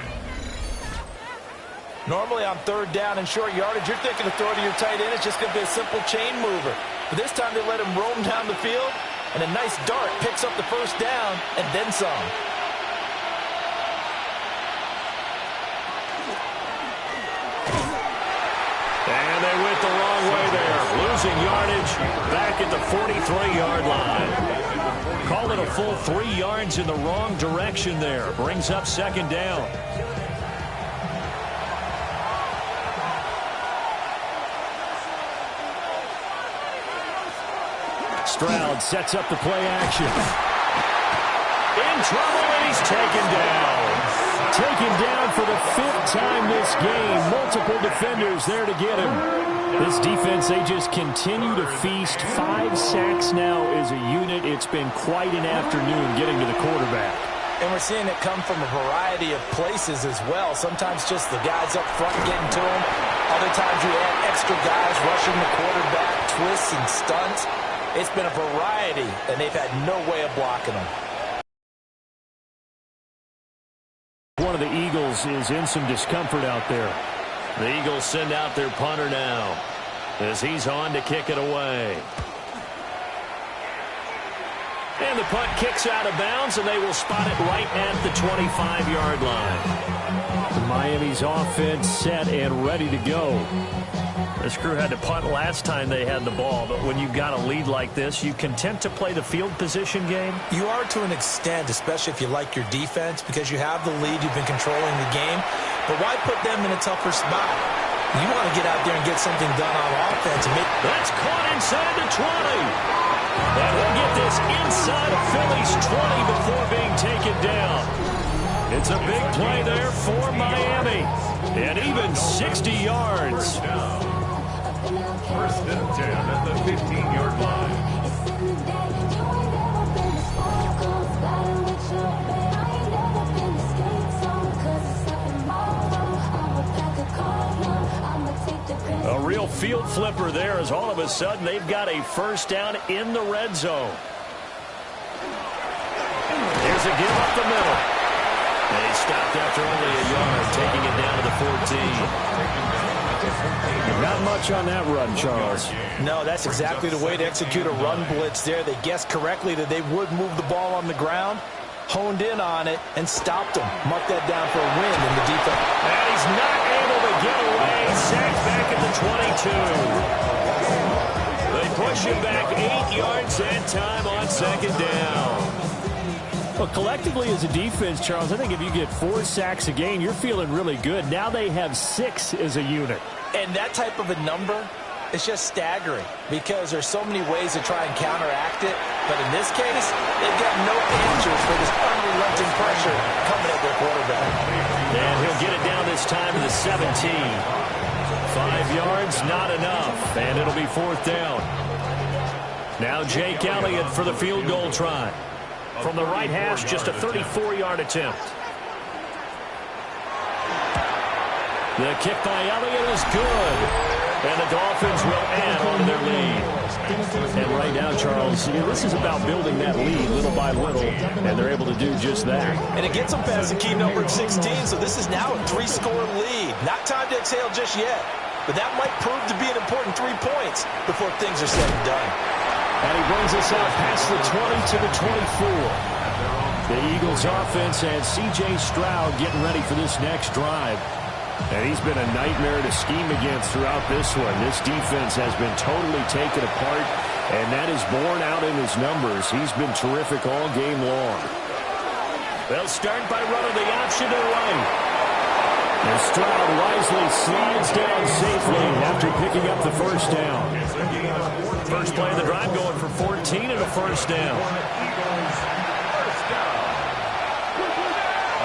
Normally on 3rd down and short yardage, you're thinking of throwing to your tight end. It's just going to be a simple chain mover. But this time they let him roam down the field, and a nice dart picks up the 1st down and then some. And they went the wrong way there. Losing yardage back at the 43-yard line. Call it a full 3 yards in the wrong direction there. Brings up 2nd down. Stroud sets up the play action. In trouble, and he's taken down. Taken down for the 5th time this game. Multiple defenders there to get him. This defense, they just continue to feast. 5 sacks now as a unit. It's been quite an afternoon getting to the quarterback. And we're seeing it come from a variety of places as well. Sometimes just the guys up front getting to him. Other times you add extra guys rushing the quarterback, twists and stunts. It's been a variety, and they've had no way of blocking them. One of the Eagles is in some discomfort out there. The Eagles send out their punter now as he's on to kick it away. And the punt kicks out of bounds, and they will spot it right at the 25-yard line. Miami's offense set and ready to go. This crew had to punt last time they had the ball, but when you've got a lead like this, you content to play the field position game? You are to an extent, especially if you like your defense, because you have the lead, you've been controlling the game. But why put them in a tougher spot? You want to get out there and get something done on offense. That's caught inside the 20. And he'll get this inside of Philly's 20 before being taken down. It's a big play there for Miami. And even 60 yards. First and 10 at the 15-yard line. A real field flipper there as all of a sudden they've got a first down in the red zone. Here's a give up the middle. And he stopped after only a yard, taking it down to the 14. Not much on that run, Charles. No, that's exactly the way to execute a run blitz there. They guessed correctly that they would move the ball on the ground, honed in on it, and stopped them. Mark that down for a win in the defense. And he's not able to get away. Sacked back at the 22. They push him back 8 yards that time on second down. Well, collectively as a defense, Charles, I think if you get 4 sacks a game, you're feeling really good. Now they have 6 as a unit. And that type of a number is just staggering because there's so many ways to try and counteract it. But in this case, they've got no answers for this unrelenting pressure coming at their quarterback. And he'll get it down this time to the 17. 5 yards, not enough. And it'll be 4th down. Now Jake Elliott for the field goal try. From the right hash, just a 34-yard attempt. The kick by Elliott is good. And the Dolphins will add on to their lead. And right now, Charles, this is about building that lead little by little, and they're able to do just that. And it gets them past the key number 16, so this is now a 3-score lead. Not time to exhale just yet, but that might prove to be an important 3 points before things are said and done. And he brings us out past the 20 to the 24. The Eagles offense and C.J. Stroud getting ready for this next drive. And he's been a nightmare to scheme against throughout this one. This defense has been totally taken apart, and that is borne out in his numbers. He's been terrific all game long. They'll start by running the option to the right. And Stroud wisely slides down safely after picking up the first down. First play of the drive going for 14 and a first down. A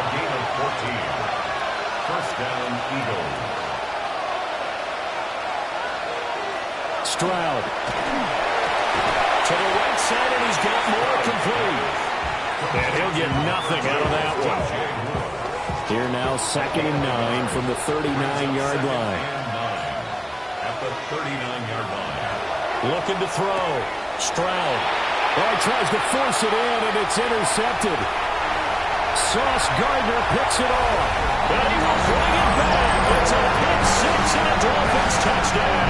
gain of 14. First down, Eagles. Stroud. To the right side, and he's got more complete. And he'll get nothing out of that one. Here now, 2nd and 9 from the 39-yard line. At the 39-yard line. Looking to throw. Stroud. Oh, he tries to force it in, and it's intercepted. Sauce Gardner picks it off. And he will bring it back. It's a pick 6 and a Dolphins touchdown.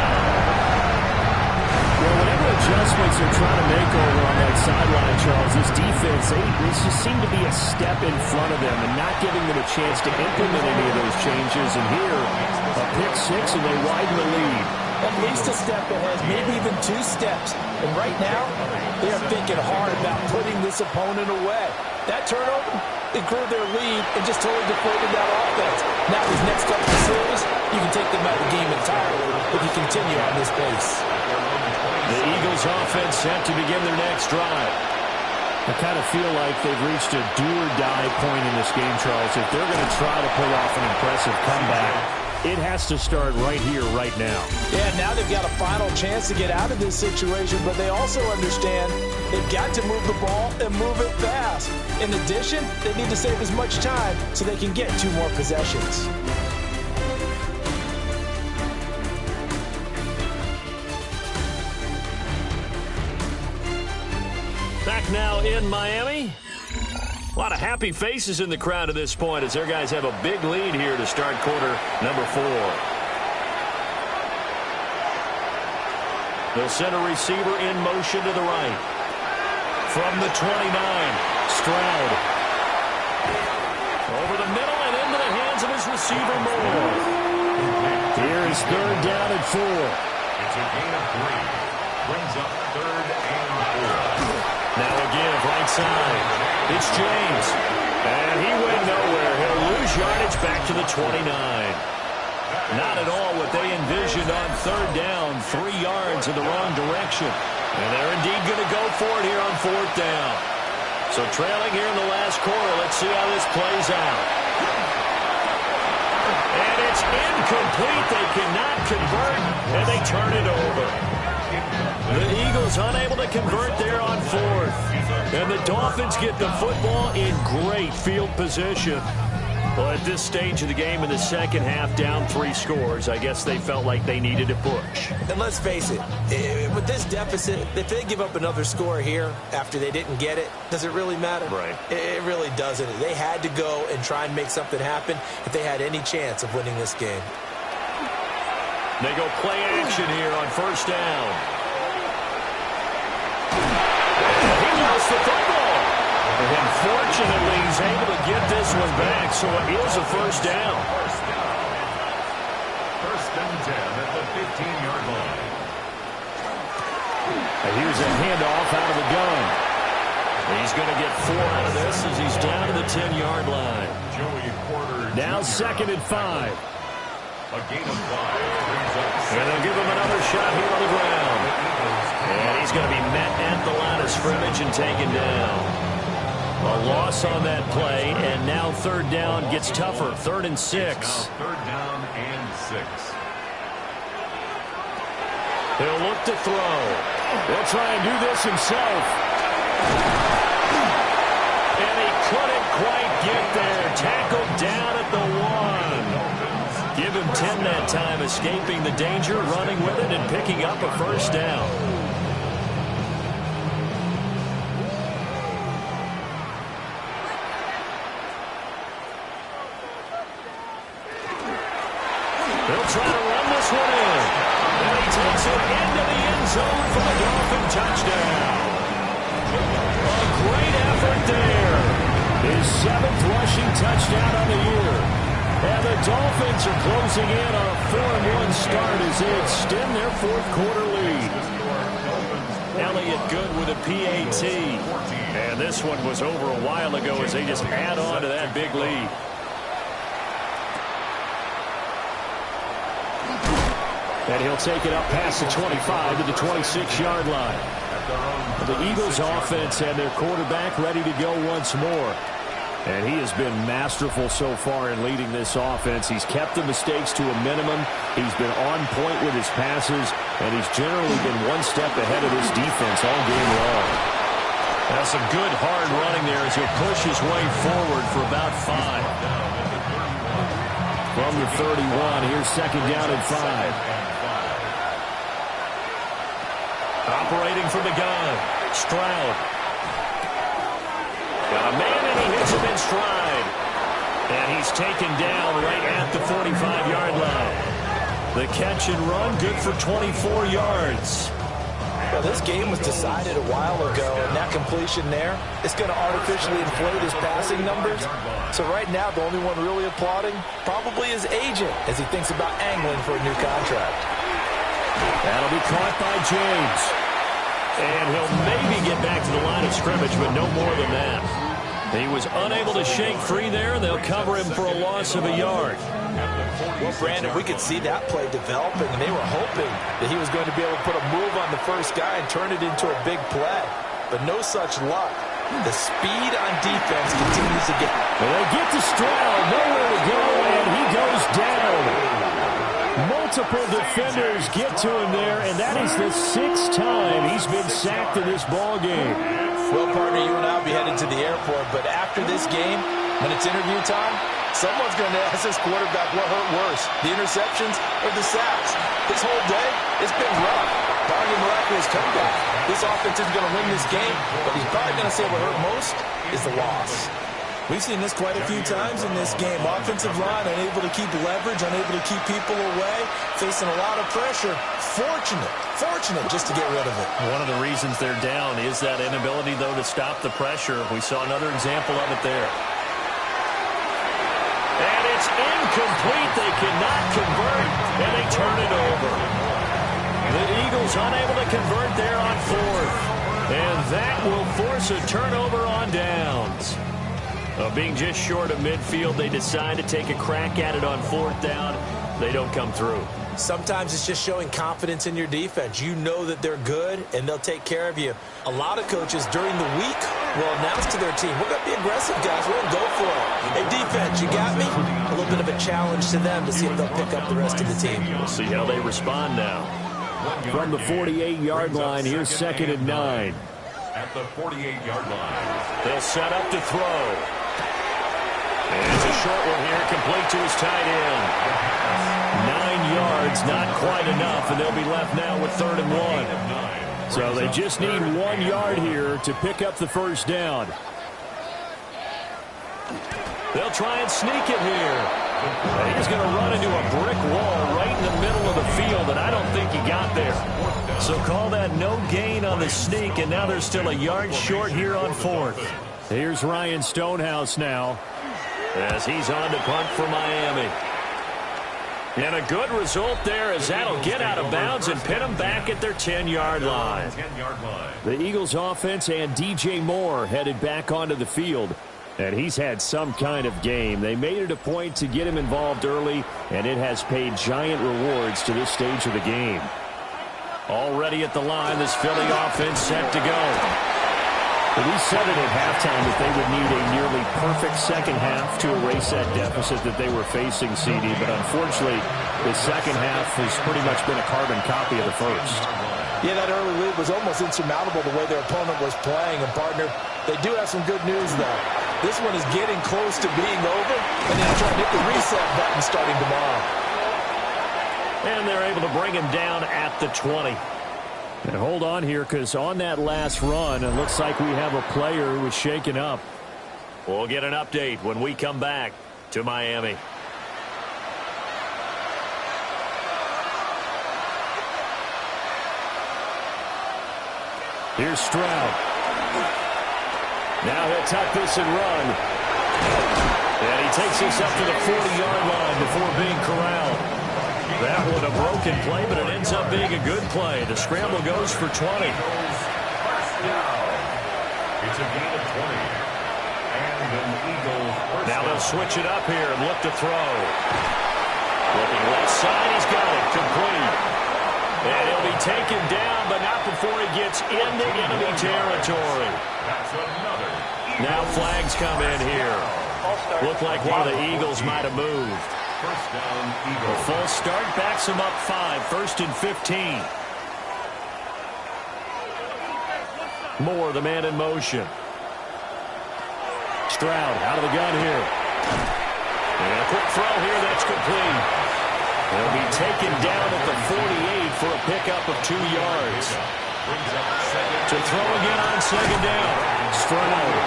Well, whatever adjustments they're trying to make over on that sideline, Charles, this defense, they just seem to be a step in front of them and not giving them a chance to implement any of those changes. And here, a pick 6, and they widen the lead. At least a step ahead, maybe even 2 steps. And right now, they are thinking hard about putting this opponent away. That turnover, it grew their lead and just totally deflated that offense. Now these next couple of series, you can take them out of the game entirely if you continue on this pace. The Eagles offense set to begin their next drive. I kind of feel like they've reached a do-or-die point in this game, Charles. If they're going to try to pull off an impressive comeback, it has to start right here, right now. Yeah, now they've got a final chance to get out of this situation, but they also understand they've got to move the ball and move it fast. In addition, they need to save as much time so they can get 2 more possessions. Back now in Miami. A lot of happy faces in the crowd at this point as their guys have a big lead here to start quarter number 4. They'll send a receiver in motion to the right. From the 29, Stroud. Over the middle and into the hands of his receiver, Moore. Here is third down and 4. It's a gain of 3. Brings up third and 4. Now again, right side. It's James. And he went nowhere. He'll lose yardage back to the 29. Not at all what they envisioned on third down. 3 yards in the wrong direction. And they're indeed going to go for it here on fourth down. So trailing here in the last quarter. Let's see how this plays out. And it's incomplete. They cannot convert, and they turn it over. The Eagles unable to convert there on fourth. And the Dolphins get the football in great field position. Well, at this stage of the game in the second half, down 3 scores, I guess they felt like they needed to push. And let's face it, with this deficit, if they give up another score here after they didn't get it, does it really matter? Right. It really doesn't. They had to go and try and make something happen if they had any chance of winning this game. They go play action here on first down. He lost the football. And fortunately, he's able to get this one back, so it is a first down. First and 10 at the 15-yard line. And here's a handoff out of the gun. He's going to get 4 out of this as he's down to the 10-yard line. Joey Porter Now Jr. second and 5. A gain of 5 brings up And they'll give him another shot here on the ground. And he's going to be met at the line of scrimmage and taken down. A loss on that play, and now third down gets tougher. 3rd and 6. now third down and 6. He'll look to throw. He'll try and do this himself. And he couldn't quite get there. Tackled down at the 1. Give him 10 that time, escaping the danger, running with it, and picking up a first down. They'll try to run this one in. And he takes it into the end zone for the Dolphin touchdown. A great effort there. His 7th rushing touchdown on the year. And the Dolphins are closing in on a 4-1 start as they extend their 4th quarter lead. Elliott Good with a PAT. And this one was over a while ago as they just add on to that big lead. And he'll take it up past the 25 to the 26-yard line. The Eagles offense and their quarterback ready to go once more. And he has been masterful so far in leading this offense. He's kept the mistakes to a minimum. He's been on point with his passes, and he's generally been one step ahead of this defense all game long. That's some good hard running there as he'll push his way forward for about 5. From the 31, here's second down and 5. Operating from the gun, Stroud. Got a man and he hits him in stride. And he's taken down right at the 45-yard line. The catch and run, good for 24 yards. Well, this game was decided a while ago, and that completion there is going to artificially inflate his passing numbers. So right now, the only one really applauding probably his agent as he thinks about angling for a new contract. That'll be caught by James. And he'll maybe get back to the line of scrimmage, but no more than that. He was unable to shake free there, and they'll cover him for a loss of a yard. Well, Brandon, we could see that play developing, and they were hoping that he was going to be able to put a move on the first guy and turn it into a big play. But no such luck. The speed on defense continues to get... Well, they get to Stroud, nowhere to go, and he goes down. Multiple defenders get to him there, and that is the 6th time he's been sacked in this ball game. Well, partner, you and I will be headed to the airport, but after this game, when it's interview time, someone's going to ask this quarterback what hurt worse, the interceptions or the sacks. His whole day, it's been rough. Barring a miraculous comeback, this offense isn't going to win this game, but he's probably going to say what hurt most is the loss. We've seen this quite a few times in this game. Offensive line unable to keep leverage, unable to keep people away, facing a lot of pressure. Fortunate just to get rid of it. One of the reasons they're down is that inability, though, to stop the pressure. We saw another example of it there. And it's incomplete. They cannot convert, and they turn it over. The Eagles unable to convert there on fourth. And that will force a turnover on downs. Being just short of midfield, they decide to take a crack at it on fourth down. They don't come through. Sometimes it's just showing confidence in your defense. You know that they're good, and they'll take care of you. A lot of coaches during the week will announce to their team, we're going to be aggressive, guys. We're going to go for it. Hey, defense, you got me? A little bit of a challenge to them to see if they'll pick up the rest of the team. We'll see how they respond now. From the 48-yard line, here's 2nd and 9. At the 48-yard line. They'll set up to throw. And it's a short one here, complete to his tight end. 9 yards, not quite enough, and they'll be left now with 3rd and 1. So they just need 1 yard here to pick up the first down. They'll try and sneak it here. And he's going to run into a brick wall right in the middle of the field, and I don't think he got there. So call that no gain on the sneak, and now they're still a yard short here on 4th. Here's Ryan Stonehouse now, as he's on to punt for Miami. And a good result there, as that'll get out of bounds and pin them back at their 10-yard line. The Eagles offense and DJ Moore headed back onto the field. And he's had some kind of game. They made it a point to get him involved early, and it has paid giant rewards to this stage of the game. Already at the line, this Philly offense set to go. But we said it at halftime that they would need a nearly perfect second half to erase that deficit that they were facing, CD. But unfortunately, the second half has pretty much been a carbon copy of the first. Yeah, that early lead was almost insurmountable the way their opponent was playing. And, partner, they do have some good news, though. This one is getting close to being over, and then trying to hit the reset button starting tomorrow. And they're able to bring him down at the 20. And hold on here, because on that last run, it looks like we have a player who was shaken up. We'll get an update when we come back to Miami. Here's Stroud. Now he'll tuck this and run. And he takes this up to the 40-yard line before being corralled. That one a broken play, but it ends up being a good play. The scramble goes for 20. It's a gain of 20. And an Eagles first now they'll down. switch it up here and look to throw. Looking left side, he's got it complete. And he'll be taken down, but not before he gets into enemy territory. That's another Eagles. Now flags come in here. Look like one of the Eagles might have moved. First down, A Eagles. false start backs him up 5. 1st and 15. Moore, the man in motion. Stroud out of the gun here. And a quick throw here, that's complete. He'll be taken down at the 48 for a pickup of 2 yards. To throw again on 2nd down. Stroud.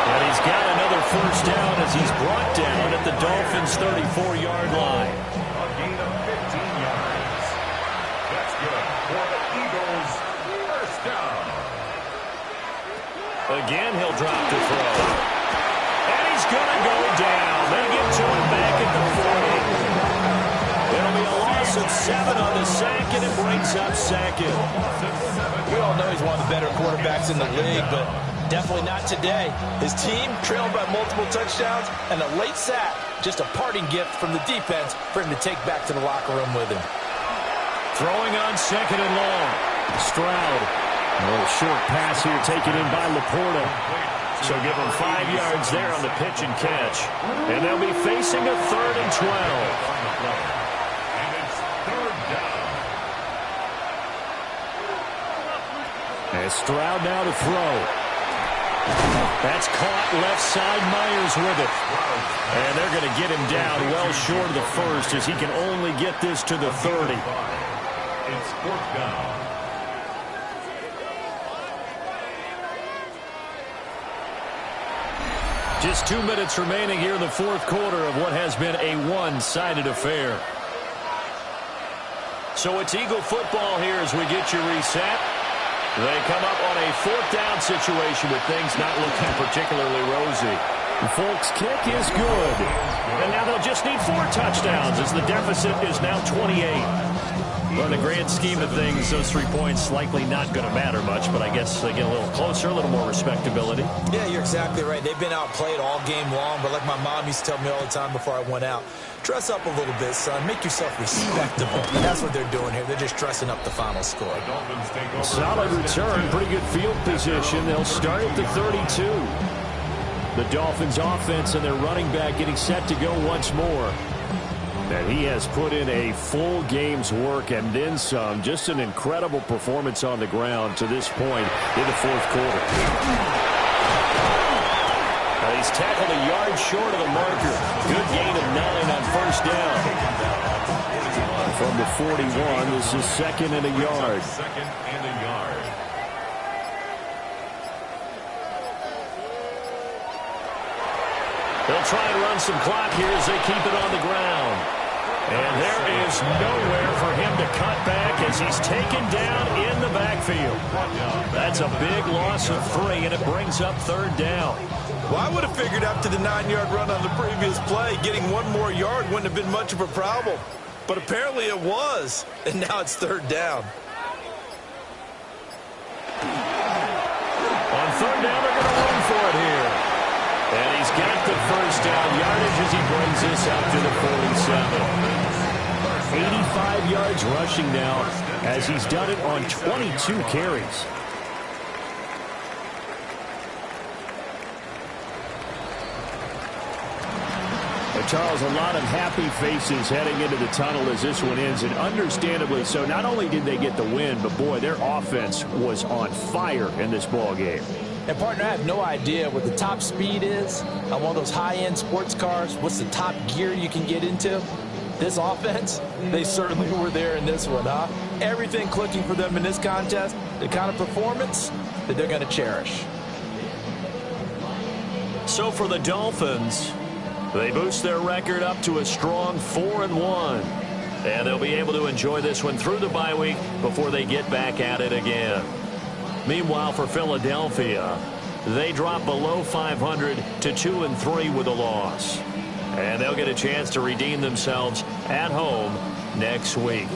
And he's got another first down as he's brought down at the Dolphins' 34-yard line. A gain of 15 yards. That's good for the Eagles. First down. Again, he'll drop to throw. And he's going to go down. They get to him back at the 40. It'll be a loss of 7 on the sack, and it brings up 2nd. We all know he's one of the better quarterbacks in the league, but definitely not today. His team trailing by multiple touchdowns, and a late sack, just a parting gift from the defense for him to take back to the locker room with him. Throwing on 2nd and long. Stroud. A little short pass here taken in by Laporta. So give him 5 yards there on the pitch and catch. And they'll be facing a 3rd and 12. And it's 3rd down. And Stroud now to throw. That's caught left side. Myers with it. And they're going to get him down well short of the first as he can only get this to the 30. It's 4th down. Just 2 minutes remaining here in the fourth quarter of what has been a one-sided affair. So it's Eagle football here as we get you reset. They come up on a fourth down situation with things not looking particularly rosy. The Folks' kick is good. And now they'll just need 4 touchdowns as the deficit is now 28. Well, in the grand scheme of things, those 3 points likely not going to matter much, but I guess they get a little closer, a little more respectability. Yeah, you're exactly right. They've been outplayed all game long, but like my mom used to tell me all the time before I went out, dress up a little bit, son. Make yourself respectable. And that's what they're doing here. They're just dressing up the final score. Solid return, pretty good field position. They'll start at the 32. The Dolphins offense and their running back getting set to go once more. And he has put in a full game's work and then some. Just an incredible performance on the ground to this point in the fourth quarter. Well, he's tackled a yard short of the marker. Good gain of 9 on first down. From the 41, this is 2nd and a yard. 2nd and a yard. They'll try and run some clock here as they keep it on the ground. And there is nowhere for him to cut back as he's taken down in the backfield. That's a big loss of 3, and it brings up 3rd down. Well, I would have figured after the 9-yard run on the previous play, getting 1 more yard wouldn't have been much of a problem. But apparently it was, and now it's 3rd down. On 3rd down, they're going to run for it here. And he's got the first down yardage as he brings this out to the 47. 85 yards rushing now as he's done it on 22 carries. But Charles, a lot of happy faces heading into the tunnel as this one ends, and understandably so. Not only did they get the win, but boy, their offense was on fire in this ball game. And, partner, I have no idea what the top speed is on one of those high-end sports cars. What's the top gear you can get into? This offense, they certainly were there in this one, huh? Everything clicking for them in this contest, the kind of performance that they're going to cherish. So for the Dolphins, they boost their record up to a strong 4-1. And they'll be able to enjoy this one through the bye week before they get back at it again. Meanwhile, for Philadelphia, they drop below 500 to 2-3 with a loss. And they'll get a chance to redeem themselves at home next week.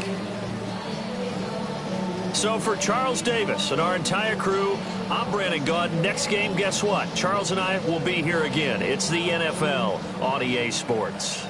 So for Charles Davis and our entire crew, I'm Brandon Gaudin. Next game, guess what? Charles and I will be here again. It's the NFL on EA Sports.